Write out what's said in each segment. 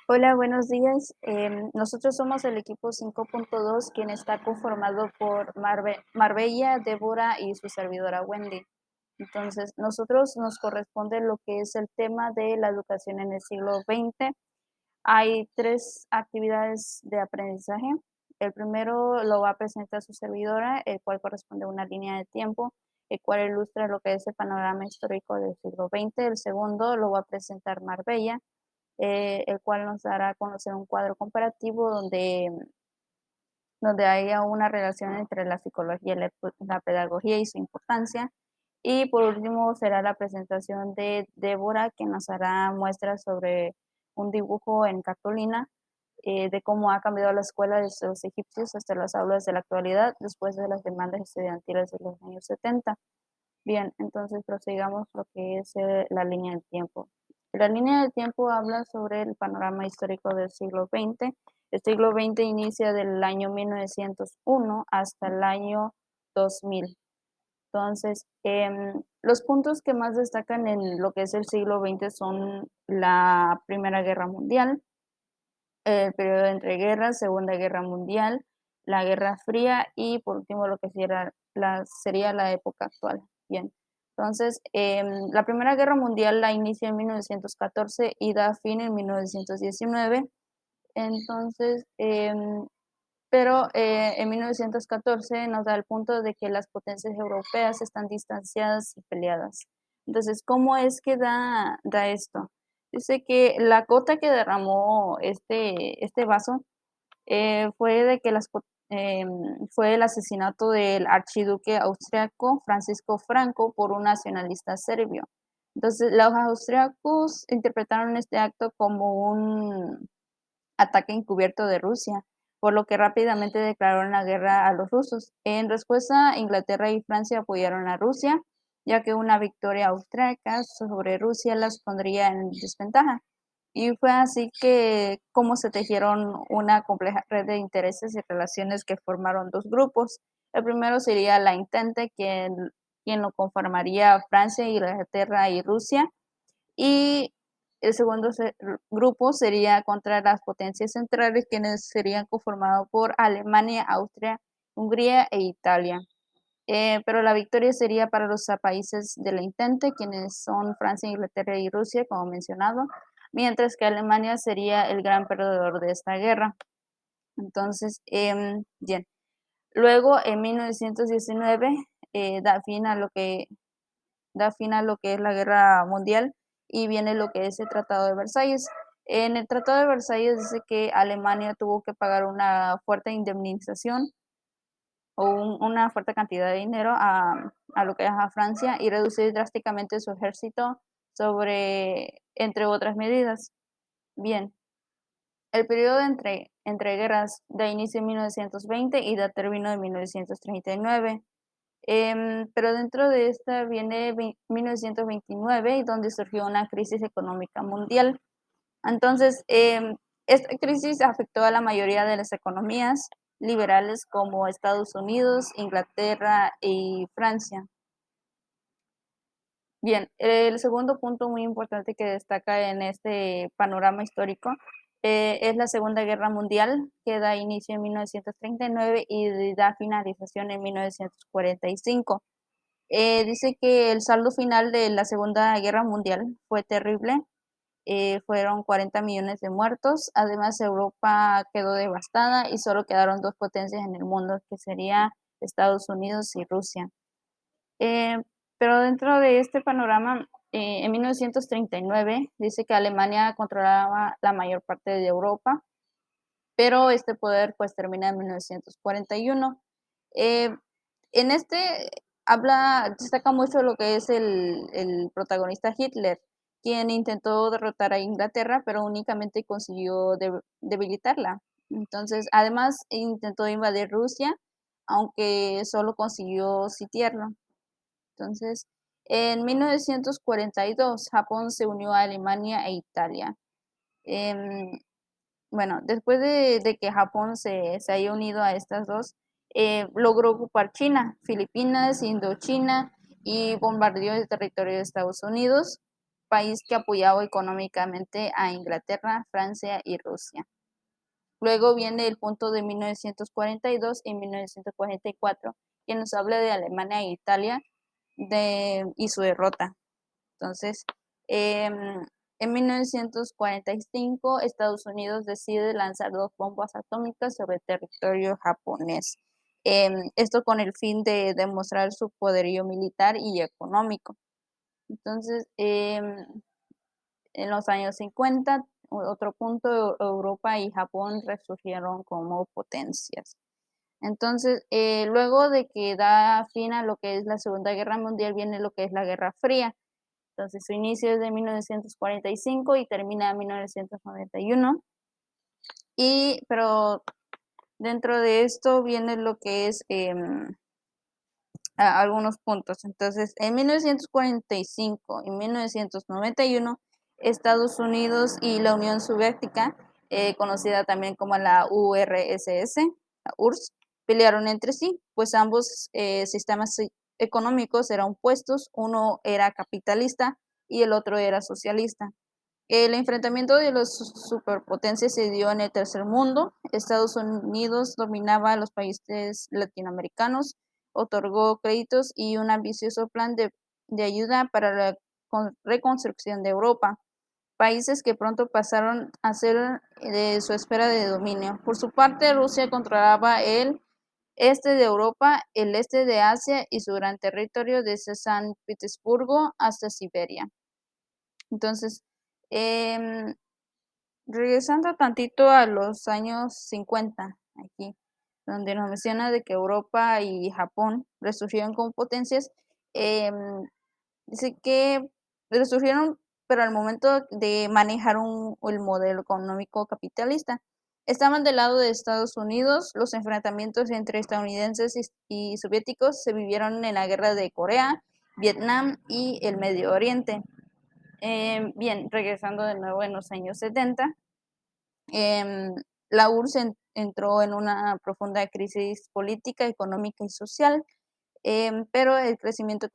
Hola, buenos días. Nosotros somos el equipo 5.2, quien está conformado por Marbella, Débora y su servidora Wendy. Entonces, nosotros nos corresponde lo que es el tema de la educación en el siglo XX. Hay tres actividades de aprendizaje. El primero lo va a presentar su servidora, el cual corresponde a una línea de tiempo, el cual ilustra lo que es el panorama histórico del siglo XX. El segundo lo va a presentar Marbella, el cual nos dará a conocer un cuadro comparativo donde haya una relación entre la psicología y la pedagogía y su importancia. Y por último será la presentación de Débora, que nos hará muestras sobre un dibujo en cartulina de cómo ha cambiado la escuela desde los egipcios hasta las aulas de la actualidad después de las demandas estudiantiles de los años 70. Bien, entonces prosigamos lo que es la línea del tiempo. La línea del tiempo habla sobre el panorama histórico del siglo XX. El siglo XX inicia del año 1901 hasta el año 2000. Entonces, los puntos que más destacan en lo que es el siglo XX son la Primera Guerra Mundial, el periodo de entreguerras, Segunda Guerra Mundial, la Guerra Fría y por último lo que sería la época actual. Bien, entonces la Primera Guerra Mundial la inicia en 1914 y da fin en 1919. Entonces, pero en 1914 nos da el punto de que las potencias europeas están distanciadas y peleadas. Entonces, ¿cómo es que da esto? Dice que la gota que derramó este vaso fue de que fue el asesinato del archiduque austriaco Francisco Franco por un nacionalista serbio. Entonces, los austriacos interpretaron este acto como un ataque encubierto de Rusia, por lo que rápidamente declararon la guerra a los rusos. En respuesta, Inglaterra y Francia apoyaron a Rusia, ya que una victoria austriaca sobre Rusia las pondría en desventaja. Y fue así que como se tejieron una compleja red de intereses y relaciones que formaron dos grupos. El primero sería la Entente, quien lo conformaría Francia, Inglaterra y Rusia, y el segundo grupo sería contra las potencias centrales, quienes serían conformados por Alemania, Austria, Hungría e Italia. Pero la victoria sería para los países de la Entente, quienes son Francia, Inglaterra y Rusia, como mencionado, mientras que Alemania sería el gran perdedor de esta guerra. Entonces, bien. Luego, en 1919, da fin a lo que es la guerra mundial y viene lo que es el Tratado de Versalles. En el Tratado de Versalles dice que Alemania tuvo que pagar una fuerte indemnización o una fuerte cantidad de dinero a lo que es a Francia y reducir drásticamente su ejército entre otras medidas. Bien, el periodo entre guerras da inicio en 1920 y da término en 1939. Pero dentro de esta viene 1929, donde surgió una crisis económica mundial. Entonces, esta crisis afectó a la mayoría de las economías liberales como Estados Unidos, Inglaterra y Francia. Bien, el segundo punto muy importante que destaca en este panorama histórico es la Segunda Guerra Mundial, que da inicio en 1939 y da finalización en 1945. Dice que el saldo final de la Segunda Guerra Mundial fue terrible. Fueron 40 millones de muertos. Además, Europa quedó devastada y solo quedaron dos potencias en el mundo, que sería Estados Unidos y Rusia. Eh, pero dentro de este panorama, en 1939 dice que Alemania controlaba la mayor parte de Europa, pero este poder pues termina en 1941. Eh, en este destaca mucho lo que es el protagonista Hitler, quien intentó derrotar a Inglaterra, pero únicamente consiguió debilitarla. Entonces, además, intentó invadir Rusia, aunque solo consiguió sitiarlo. Entonces, en 1942, Japón se unió a Alemania e Italia. Em, bueno, después de que Japón se haya unido a estas dos, logró ocupar China, Filipinas, Indochina y bombardeó el territorio de Estados Unidos. país que apoyaba económicamente a Inglaterra, Francia y Rusia. Luego viene el punto de 1942 y 1944, que nos habla de Alemania e Italia y su derrota. Entonces, en 1945, Estados Unidos decide lanzar 2 bombas atómicas sobre territorio japonés. Esto con el fin de demostrar su poderío militar y económico. Entonces, en los años 50, otro punto, Europa y Japón resurgieron como potencias. Entonces, luego de que da fin a lo que es la Segunda Guerra Mundial, viene lo que es la Guerra Fría. Entonces, su inicio es de 1945 y termina en 1991. Pero dentro de esto viene lo que es algunos puntos. Entonces, en 1945 y 1991, Estados Unidos y la Unión Soviética, conocida también como la URSS, la URSS, pelearon entre sí, pues ambos sistemas económicos eran opuestos, uno era capitalista y el otro era socialista. El enfrentamiento de las superpotencias se dio en el tercer mundo. Estados Unidos dominaba a los países latinoamericanos, otorgó créditos y un ambicioso plan de ayuda para la reconstrucción de Europa, países que pronto pasaron a ser de su esfera de dominio. Por su parte, Rusia controlaba el este de Europa, el este de Asia y su gran territorio desde San Petersburgo hasta Siberia. Entonces, em, regresando tantito a los años 50, aquí, donde nos menciona de que Europa y Japón resurgieron como potencias, em, dice que resurgieron, pero al momento de manejar el modelo económico capitalista. Estaban del lado de Estados Unidos, los enfrentamientos entre estadounidenses y soviéticos se vivieron en la guerra de Corea, Vietnam y el Medio Oriente. Bien, regresando de nuevo en los años 70, la URSS entró en una profunda crisis política, económica y social, pero el crecimiento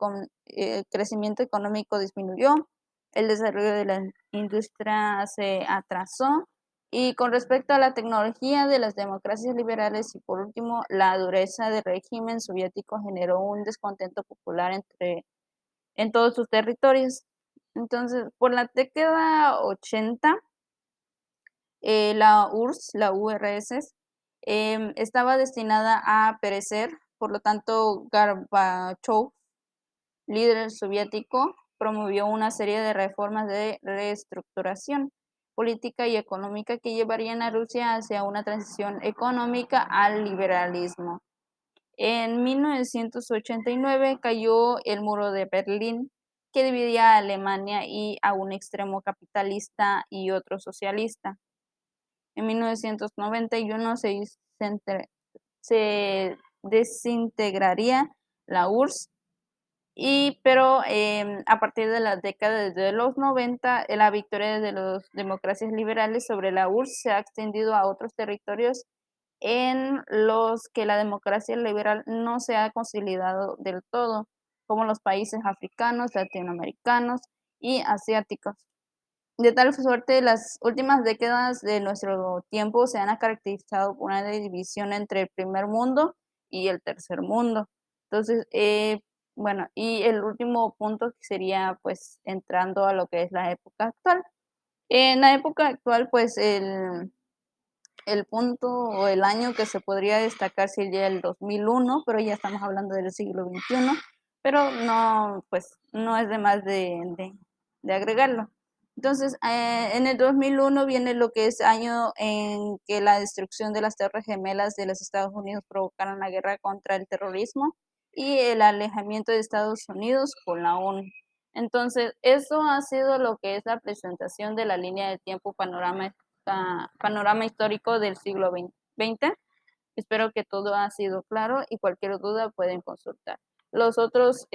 económico disminuyó, el desarrollo de la industria se atrasó y con respecto a la tecnología de las democracias liberales y por último, la dureza del régimen soviético generó un descontento popular en todos sus territorios. Entonces, por la década 80, la URSS, la URSS, estaba destinada a perecer, por lo tanto, Gorbachev, líder soviético, promovió una serie de reformas de reestructuración política y económica que llevarían a Rusia hacia una transición económica al liberalismo. En 1989 cayó el muro de Berlín, que dividía a Alemania y a un extremo capitalista y otro socialista. En 1991 se desintegraría la URSS, pero a partir de la década de los 90, la victoria de las democracias liberales sobre la URSS se ha extendido a otros territorios en los que la democracia liberal no se ha consolidado del todo, como los países africanos, latinoamericanos y asiáticos. De tal suerte, las últimas décadas de nuestro tiempo se han caracterizado por una división entre el primer mundo y el tercer mundo. Entonces, bueno, y el último punto que sería pues entrando a lo que es la época actual. En la época actual, pues el punto o el año que se podría destacar sería el 2001, pero ya estamos hablando del siglo XXI, pero no, pues no es de más de agregarlo. Entonces, en el 2001 viene lo que es año en que la destrucción de las Torres Gemelas de los Estados Unidos provocaron la guerra contra el terrorismo y el alejamiento de Estados Unidos con la ONU. Entonces, eso ha sido lo que es la presentación de la línea de tiempo panorama histórico del siglo XX. Espero que todo ha sido claro y cualquier duda pueden consultar. Las otras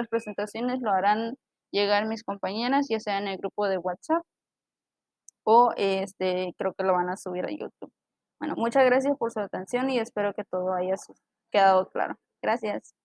presentaciones lo harán llegar mis compañeras, ya sea en el grupo de WhatsApp o creo que lo van a subir a YouTube. Bueno, muchas gracias por su atención y espero que todo haya quedado claro. Gracias.